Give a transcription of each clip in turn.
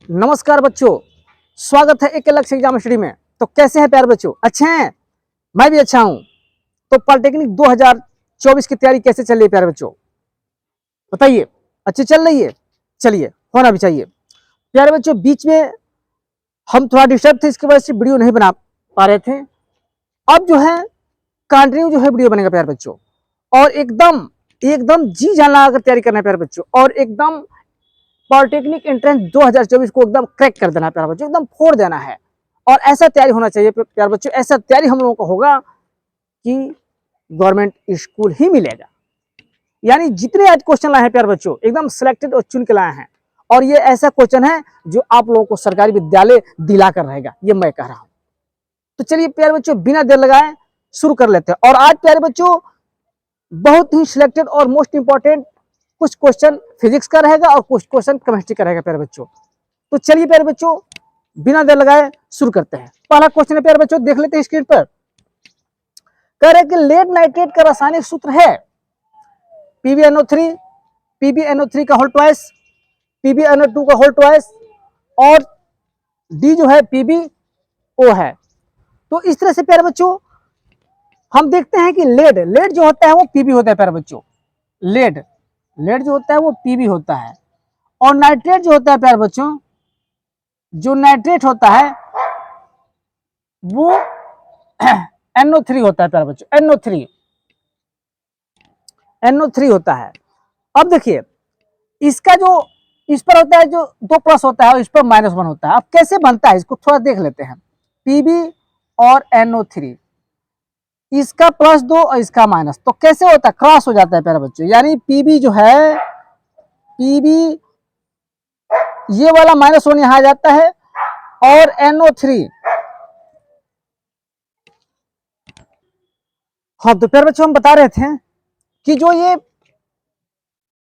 नमस्कार बच्चों, स्वागत है एक अलग से एग्जाम स्टडी में। तो कैसे हैं प्यारे बच्चों? अच्छे हैं? मैं भी अच्छा हूं। तो पॉलिटेक्निक 2024 की तैयारी कैसे चल रही है प्यारे बच्चों? बताइए। अच्छी चल रही है? चलिए, होना भी चाहिए प्यारे बच्चों। बीच में हम थोड़ा डिस्टर्ब थे, इसकी वजह से वीडियो नहीं बना पा रहे थे। अब जो है कंटिन्यू जो है वीडियो बनेगा प्यारे बच्चों, और एकदम एकदम जी जान लगाकर तैयारी करना है प्यारे बच्चों, और एकदम पॉलिटेक्निक एंट्रेंस 2024 को एकदम क्रैक कर देना है प्यारे बच्चों, एकदम फोड़ देना है। और ऐसा तैयारी होना चाहिए प्यारे बच्चों, ऐसा तैयारी हम लोगों को होगा कि गवर्नमेंट स्कूल ही मिलेगा। यानी जितने आज क्वेश्चन लाए हैं प्यारे बच्चों, एकदम सिलेक्टेड और चुन के लाए हैं। और ये ऐसा क्वेश्चन है जो आप लोगों को सरकारी विद्यालय दिला कर रहेगा, ये मैं कह रहा हूं। तो चलिए प्यारे बच्चों, बिना देर लगाए शुरू कर लेते हैं। और आज प्यारे बच्चों बहुत ही सिलेक्टेड और मोस्ट इंपॉर्टेंट कुछ क्वेश्चन फिजिक्स का रहेगा और कुछ क्वेश्चन केमिस्ट्री का रहेगा प्यारे बच्चों। तो चलिए प्यारे बच्चों, बिना देर लगाए शुरू करते हैं। पहला क्वेश्चन है प्यारे बच्चों, देख लेते हैं स्क्रीन पर। कह रहे कि लेड नाइट्रेट का रासायनिक सूत्र है PbNO3, PbNO3 का होल ट्वाइस, PbNO2 का होल ट्वाइस, और D जो है PbO है। तो इस तरह से प्यारे बच्चों हम देखते हैं कि लेड जो होता है वो Pb होता है प्यारे बच्चों। लेड जो होता है वो Pb होता है। और नाइट्रेट जो होता है प्यारे बच्चों, जो नाइट्रेट होता है वो NO3 होता है प्यारे बच्चों। NO3 होता है। अब देखिए, इसका जो इस पर होता है जो 2 प्लस होता है और इस पर -1 होता है। अब कैसे बनता है इसको थोड़ा देख लेते हैं। Pb और NO3, इसका +2 और इसका माइनस, तो कैसे होता है? क्रॉस हो जाता है प्यारे बच्चों। यानी Pb जो है, Pb ये वाला -1 यहां आ जाता है, और NO3, हाँ तो प्यारे बच्चों हम बता रहे थे कि जो ये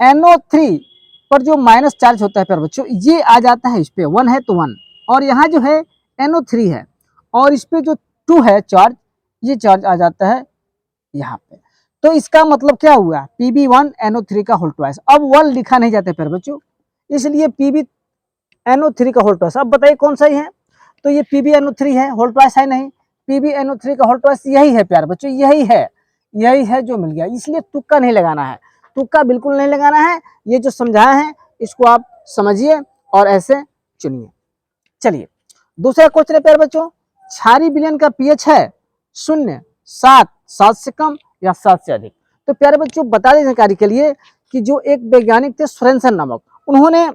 NO3 पर जो माइनस चार्ज होता है प्यारे बच्चों, ये आ जाता है इस पे, 1 है तो 1, और यहाँ जो है NO3 है, और इस पे जो 2 है चार्ज, ये चार्ज आ जाता है यहाँ पे। तो इसका मतलब क्या हुआ? Pb1 NO3 का होल ट्वाइस। अब 1 लिखा नहीं जाता प्यारे बच्चों, इसलिए Pb NO3 का होल ट्वाइस। अब बताइए कौन सा ही है? तो ये PbNO3 है, होल ट्वाइस है नहीं। PbNO3 का होल ट्वाइस यही है प्यारे बच्चों, यही है जो मिल गया। इसलिए तुक्का नहीं लगाना है, तुक्का बिल्कुल नहीं लगाना है। ये जो समझाया है इसको आप समझिए और ऐसे चुनिए। चलिए दूसरा क्वेश्चन है प्यारे बच्चों, क्षारीय विलयन का पीएच है 0, 7, 7 से कम या 7 से अधिक। तो प्यारे बच्चों बता दें जानकारी के लिए कि जो एक वैज्ञानिक थे सोरेनसन नामक, उन्होंने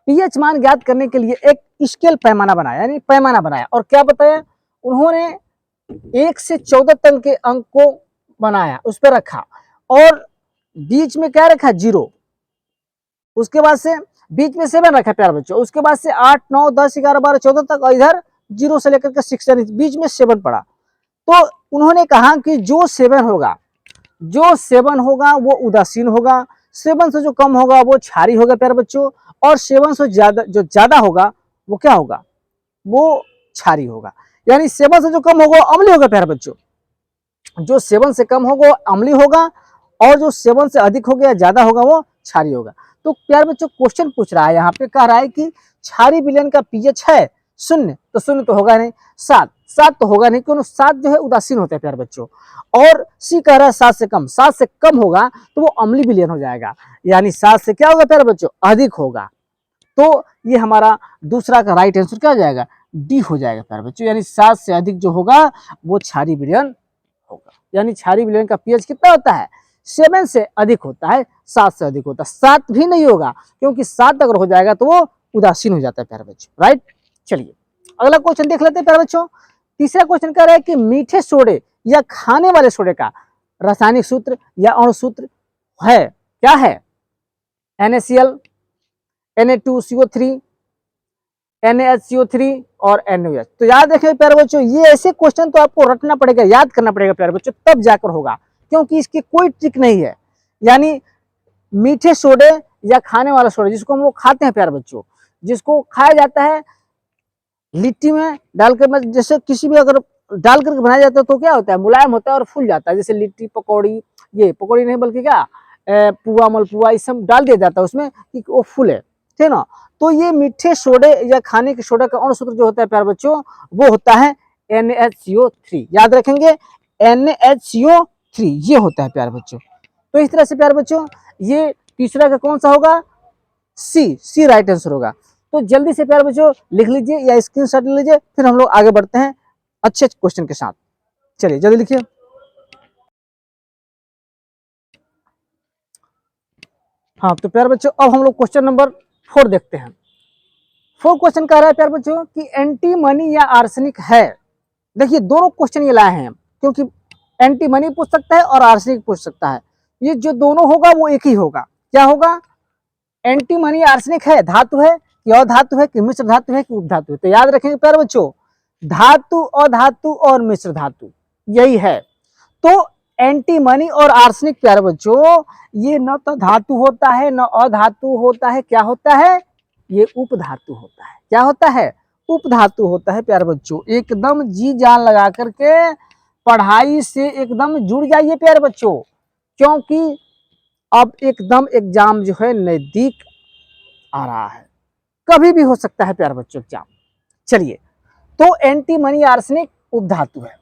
पीएच मान ज्ञात करने के लिए एक स्केल पैमाना बनाया, यानी पैमाना बनाया। और क्या बताया उन्होंने? 1 से 14 तक के अंक को बनाया, उस पर रखा, और बीच में क्या रखा? 0। उसके बाद से बीच में 7 रखा प्यारे बच्चों। उसके बाद से 8, 9, 10, 11, 12, 14 तक, और इधर 0 से लेकर के 6 यानी बीच में 7 पड़ा। तो उन्होंने कहा कि जो 7 होगा वो उदासीन होगा, 7 से जो कम होगा वो क्षारीय होगा प्यारे बच्चों, और 7 से ज्यादा होगा वो क्या होगा? वो क्षारीय होगा। यानी 7 से जो कम होगा वो अम्लीय होगा प्यारे बच्चों। जो 7 से कम होगा वो अम्लीय होगा, और जो 7 से अधिक हो गया ज्यादा होगा वो क्षारीय होगा। तो प्यारे बच्चों क्वेश्चन पूछ रहा है यहाँ पे, कह रहा है कि क्षारीय विलयन का पीएच है 0, तो 0 तो होगा नहीं। 7 तो होगा नहीं, क्योंकि 7 जो है उदासीन होता है प्यारे बच्चों। और सी कह रहा है 7 से कम, 7 से कम होगा तो वो अम्लीय विलयन हो जाएगा। यानी 7 से क्या होगा प्यारे बच्चों? अधिक होगा। तो ये हमारा दूसरा का राइट आंसर क्या हो जाएगा? डी हो जाएगा प्यारे बच्चों। यानी 7 से अधिक जो होगा वो क्षारीय विलयन होगा। यानी क्षारीय विलयन का पीएच कितना होता है? 7 से अधिक होता है, 7 से अधिक होता है। 7 भी नहीं होगा, क्योंकि 7 अगर हो जाएगा तो वो उदासीन हो जाता है प्यारे बच्चों। राइट, चलिए अगला क्वेश्चन देख लेते हैं प्यारे बच्चों। तीसरा क्वेश्चन कह रहा है कि मीठे सोडे या खाने वाले सोडे का रासायनिक सूत्र या अणु सूत्र है, क्या है? NaCl, Na2CO3, NaHCO3 और NaOH। तो याद रखें प्यारे बच्चों, ये ऐसे क्वेश्चन तो आपको रटना पड़ेगा, याद करना पड़ेगा प्यारे बच्चों, तब जाकर होगा, क्योंकि इसकी कोई ट्रिक नहीं है। यानी मीठे सोडे या खाने वाला सोडा, जिसको हम लोग खाते हैं प्यारे बच्चों, जिसको खाया जाता है लिट्टी में डालकर, जैसे किसी भी अगर डाल करके बनाया जाता है तो क्या होता है? मुलायम होता है और फूल जाता है। जैसे लिट्टी, पकौड़ी, ये पकौड़ी नहीं बल्कि क्या, पुआ, मलपुआ, ये सब डाल दिया जाता है उसमें कि वो फूले। ठीक है ना। तो ये मीठे सोडे या खाने के सोडा का अणु सूत्र जो होता है प्यारे बच्चों वो होता है NaCO3। याद रखेंगे NaCO3 ये होता है प्यारे बच्चों। तो इस तरह से प्यारे बच्चों ये तीसरा का कौन सा होगा, सी राइट आंसर होगा। तो जल्दी से प्यारे बच्चों लिख लीजिए या स्क्रीनशॉट ले लीजिए, फिर हम लोग आगे बढ़ते हैं अच्छे क्वेश्चन के साथ। चलिए जल्दी लिखिए। हाँ तो प्यारे बच्चों अब हम लोग क्वेश्चन नंबर 4 देखते हैं। 4 क्वेश्चन कह रहा है प्यारे बच्चों कि एंटीमनी या आर्सेनिक है। देखिए दोनों क्वेश्चन ये लाए हैं क्योंकि एंटीमनी पूछ सकता है और आर्सेनिक पूछ सकता है। ये जो दोनों होगा वो एक ही होगा। क्या होगा, एंटीमनी आर्सेनिक है, धातु है कि अधातु है कि मिश्र धातु है कि उपधातु है। तो याद रखेंगे प्यारे बच्चों धातु, अधातु और मिश्र धातु यही है। तो एंटीमनी और आर्सेनिक प्यारे बच्चों ये न तो धातु होता है न अधातु होता है, क्या होता है, ये उपधातु होता है। क्या होता है, उपधातु होता है प्यारे बच्चों। एकदम जी जान लगा करके पढ़ाई से एकदम जुड़ जाइए प्यारे बच्चों, क्योंकि अब एकदम एग्जाम जो है नजदीक आ रहा है, कभी भी हो सकता है प्यारे बच्चों एग्जाम। चलिए तो एंटीमनी आर्सेनिक उपधातु है।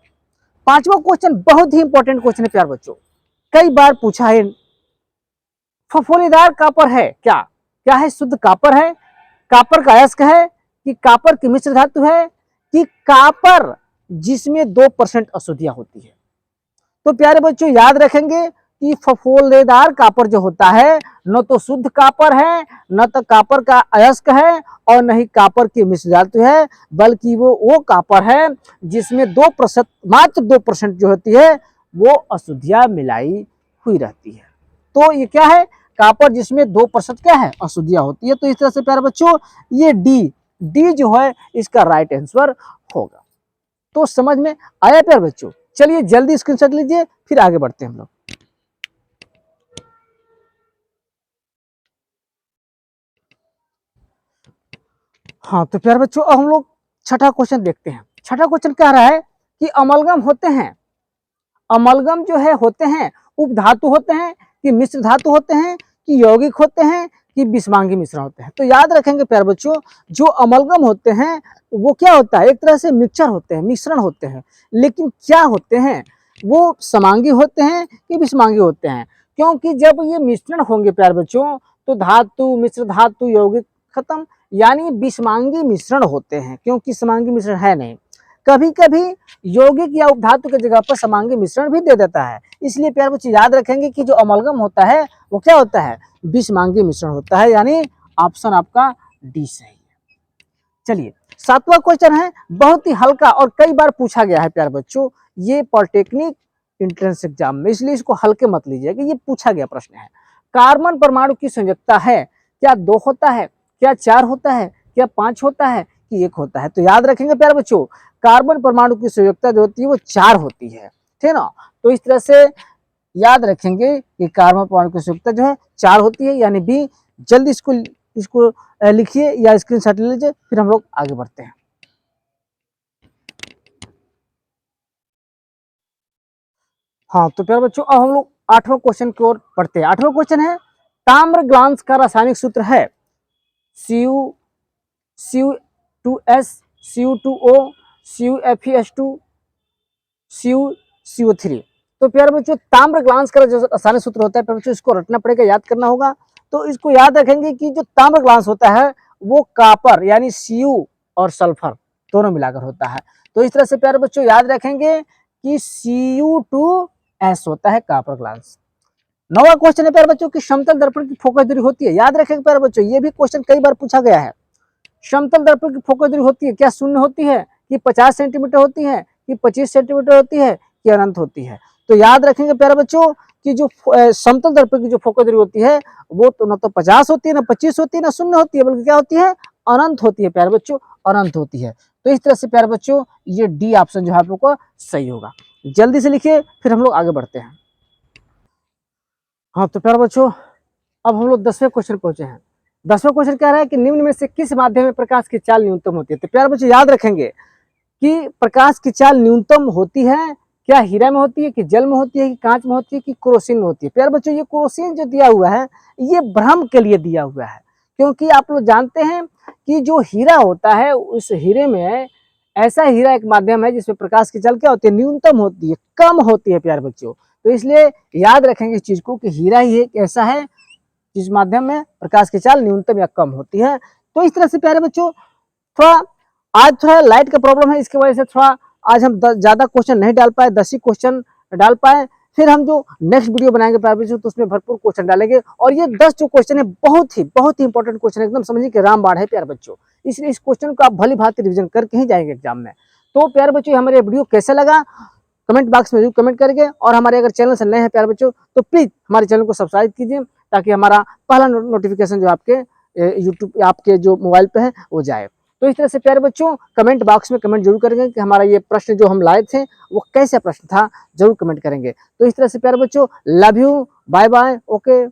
5वां क्वेश्चन बहुत ही इंपॉर्टेंट क्वेश्चन है प्यारे बच्चों, कई बार पूछा है। फफोलीदार कापर है, क्या क्या है, शुद्ध कापर है, कापर का अयस्क है कि कापर की मिश्र धातु है कि कापर जिसमें 2% अशुद्धियां होती है। तो प्यारे बच्चों याद रखेंगे कि फफोलेदार कापर जो होता है न तो शुद्ध कापर है, न तो कापर का अयस्क है और न ही कापर की मिश्र धातु है, बल्कि वो कापर है जिसमें 2%, मात्र 2% जो होती है वो अशुद्धियां मिलाई हुई रहती है। तो ये क्या है, कापर जिसमें 2% क्या है, अशुद्धियां होती है। तो इस तरह से प्यारे बच्चों ये डी जो है इसका राइट आंसर होगा। तो समझ में आया प्यारे बच्चों। चलिए जल्दी स्क्रीनशॉट लीजिए फिर आगे बढ़ते हैं हम लोग। हाँ तो प्यारे बच्चों अब हम लोग छठा क्वेश्चन देखते हैं। छठा क्वेश्चन कह रहा है कि अमलगम होते हैं, अमलगम जो है होते हैं उपधातु होते हैं कि मिश्र धातु होते हैं कि यौगिक होते हैं कि विषमांगी मिश्रण होते हैं। तो याद रखेंगे प्यारे बच्चों जो अमलगम होते हैं वो क्या होता है, एक तरह से मिक्सचर होते हैं, मिश्रण होते हैं, लेकिन क्या होते हैं, वो समांगी होते हैं कि विषमांगी होते हैं। क्योंकि जब ये मिश्रण होंगे प्यारे बच्चों तो धातु मिश्र धातु यौगिक खत्म, यानी विषमांगी मिश्रण होते हैं, क्योंकि समांगी मिश्रण है नहीं। कभी कभी यौगिक या उपधातु की जगह पर समांगी मिश्रण भी दे देता है। इसलिए प्यारे बच्चे याद रखेंगे कि जो अमलगम होता है वो क्या होता है, विषमांगी मिश्रण होता है, यानी ऑप्शन आपका डी सही है। चलिए 7वां क्वेश्चन है, बहुत ही हल्का और कई बार पूछा गया है प्यारे बच्चों, ये पॉलिटेक्निक एंट्रेंस एग्जाम में, इसलिए इसको हल्के मत लीजिएगा, ये पूछा गया प्रश्न है। कार्बन परमाणु की संयोजकता है, क्या 2 होता है, क्या 4 होता है, क्या 5 होता है कि 1 होता है। तो याद रखेंगे प्यारे बच्चों कार्बन परमाणु की संयोजकता जो होती है वो 4 होती है, ठीक ना। तो इस तरह से याद रखेंगे कि कार्बन परमाणु की संयोजकता जो है 4 होती है, यानी बी। जल्दी इसको लिखिए या स्क्रीनशॉट ले लीजिए, फिर हम लोग आगे बढ़ते हैं। हाँ तो प्यारे बच्चों अब हम लोग 8वां क्वेश्चन की ओर पढ़ते हैं। 8वां क्वेश्चन है, ताम्र ग्लांस का रासायनिक सूत्र है Cu2S Cu2O CuFeS2 CuCO3। तो प्यारे बच्चों ताम्र ग्लांस का जो रासायनिक सूत्र होता है प्यारे बच्चों इसको रटना पड़ेगा, याद करना होगा। तो इसको याद रखेंगे कि जो ताम्र ग्लांस होता है वो कापर यानी Cu और सल्फर दोनों मिलाकर होता है। तो इस तरह से प्यारे बच्चों याद रखेंगे कि Cu2S होता है कापर ग्लांस। 9वां क्वेश्चन है प्यारे बच्चों की समतल दर्पण की फोकस दूरी होती है। याद रखेंगे प्यारे बच्चों ये भी क्वेश्चन कई बार पूछा गया है। समतल दर्पण की फोकस दूरी होती है, क्या 0 होती है कि 50 सेंटीमीटर होती है कि 25 सेंटीमीटर होती है कि अनंत होती है। तो याद रखेंगे प्यारे बच्चों कि जो समतल दर्पण की जो फोकस दूरी होती है वो तो न तो 50 होती है, न 25 होती है, न 0 होती है, बल्कि क्या होती है, अनंत होती है प्यारे बच्चों, अनंत होती है। तो इस तरह से प्यारे बच्चों ये डी ऑप्शन जो है आप लोग को सही होगा। जल्दी से लिखिए फिर हम लोग आगे बढ़ते हैं। हाँ तो प्यारे बच्चों अब हम लोग 10वें क्वेश्चन पहुंचे हैं। 10वां क्वेश्चन कह रहा है कि निम्न में से किस माध्यम में प्रकाश की चाल न्यूनतम होती है। तो प्यारे बच्चों याद रखेंगे कि प्रकाश की चाल न्यूनतम होती है, क्या हीरा में होती है कि जल में होती है कि कांच में होती है कि क्रोसिन में होती है। प्यारे बच्चों ये क्रोसिन जो दिया हुआ है ये भ्रम के लिए दिया हुआ है, क्योंकि आप लोग जानते हैं कि जो हीरा होता है उस हीरे में ऐसा हीरा एक माध्यम है जिसमें प्रकाश की चाल क्या होती है, न्यूनतम होती है, कम होती है प्यारे बच्चों। तो इसलिए याद रखेंगे इस चीज को कि हीरा ही एक ऐसा है जिस माध्यम में प्रकाश की चाल न्यूनतम या कम होती है। तो इस तरह से प्यारे बच्चों थोड़ा आज थोड़ा लाइट का प्रॉब्लम है, इसकी वजह से थोड़ा आज हम ज्यादा क्वेश्चन नहीं डाल पाए, 10 ही क्वेश्चन डाल पाए। फिर हम जो नेक्स्ट वीडियो बनाएंगे प्यारे बच्चों तो उसमें भरपूर क्वेश्चन डालेंगे। और ये 10 जो क्वेश्चन है बहुत ही इंपॉर्टेंट क्वेश्चन है, एकदम समझिए कि रामबाण है प्यारे बच्चों। इसलिए इस क्वेश्चन को आप भली भांति रिविजन करके ही जाएंगे एग्जाम में। तो प्यारे बच्चों हमारे वीडियो कैसा लगा कमेंट बॉक्स में जरूर कमेंट करेंगे। और हमारे अगर चैनल से नए हैं प्यारे बच्चों तो प्लीज हमारे चैनल को सब्सक्राइब कीजिए ताकि हमारा पहला नोटिफिकेशन जो आपके यूट्यूब आपके जो मोबाइल पे है वो जाए। तो इस तरह से प्यारे बच्चों कमेंट बॉक्स में कमेंट जरूर करेंगे कि हमारा ये प्रश्न जो हम लाए थे वो कैसा प्रश्न था, जरूर कमेंट करेंगे। तो इस तरह से प्यारे बच्चों love you, bye bye, okay.